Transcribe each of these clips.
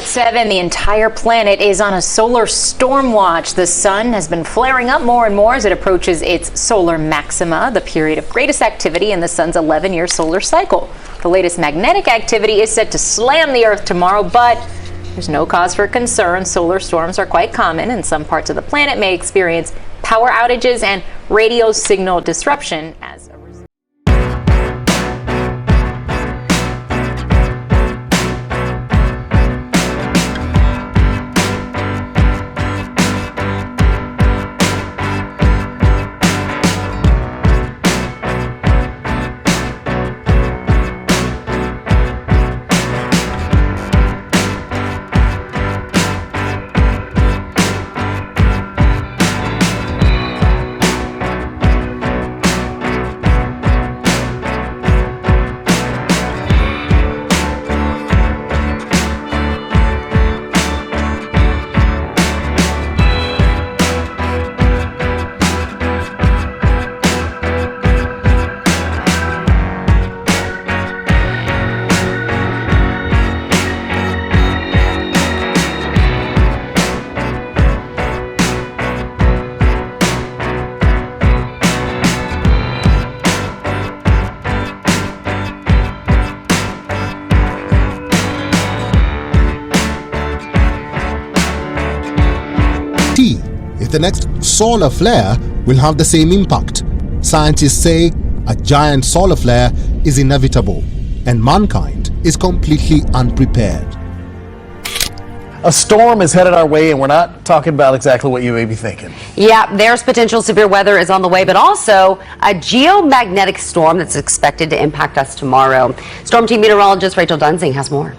7, the entire planet is on a solar storm watch. The sun has been flaring up more and more as it approaches its solar maxima, the period of greatest activity in the sun's 11-year solar cycle. The latest magnetic activity is set to slam the Earth tomorrow, but there's no cause for concern. Solar storms are quite common, and some parts of the planet may experience power outages and radio signal disruption as a result. If the next solar flare will have the same impact. Scientists say a giant solar flare is inevitable and mankind is completely unprepared. A storm is headed our way, and we're not talking about exactly what you may be thinking. Yeah, there's potential severe weather is on the way, but also a geomagnetic storm that's expected to impact us tomorrow. Storm team meteorologist Rachel Dunsing has more.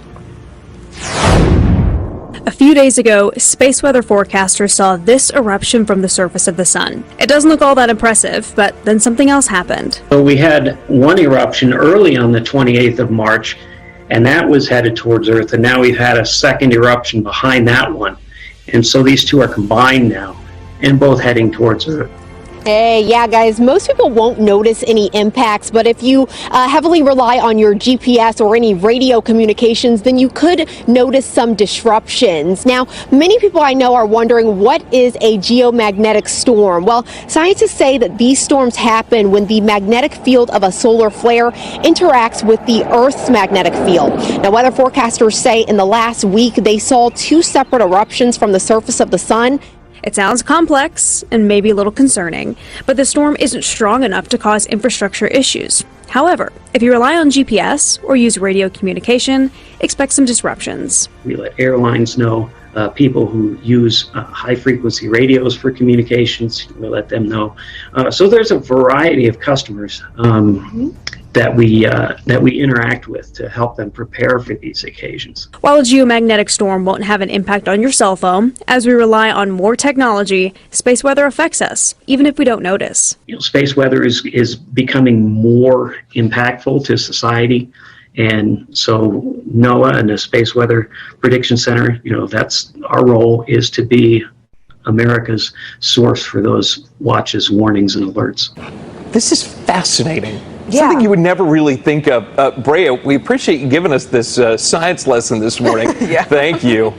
A few days ago, space weather forecasters saw this eruption from the surface of the sun. It doesn't look all that impressive, but then something else happened. So we had one eruption early on the 28th of March, and that was headed towards Earth, and now we've had a second eruption behind that one. And so these two are combined now, and both heading towards Earth. Hey, yeah, guys, most people won't notice any impacts, but if you heavily rely on your GPS or any radio communications, then you could notice some disruptions. Now, many people I know are wondering, what is a geomagnetic storm? Well, scientists say that these storms happen when the magnetic field of a solar flare interacts with the Earth's magnetic field. Now, weather forecasters say in the last week they saw 2 separate eruptions from the surface of the sun. It sounds complex and maybe a little concerning, but the storm isn't strong enough to cause infrastructure issues. However, if you rely on GPS or use radio communication, expect some disruptions. We let airlines know, people who use high-frequency radios for communications, we let them know. So there's a variety of customers that we interact with to help them prepare for these occasions. While a geomagnetic storm won't have an impact on your cell phone, as we rely on more technology, space weather affects us, even if we don't notice. You know, space weather is becoming more impactful to society. And so NOAA and the Space Weather Prediction Center, you know, that's our role, is to be America's source for those watches, warnings, and alerts. This is fascinating. Yeah. Something you would never really think of. Brea, we appreciate you giving us this science lesson this morning. Yeah. Thank you.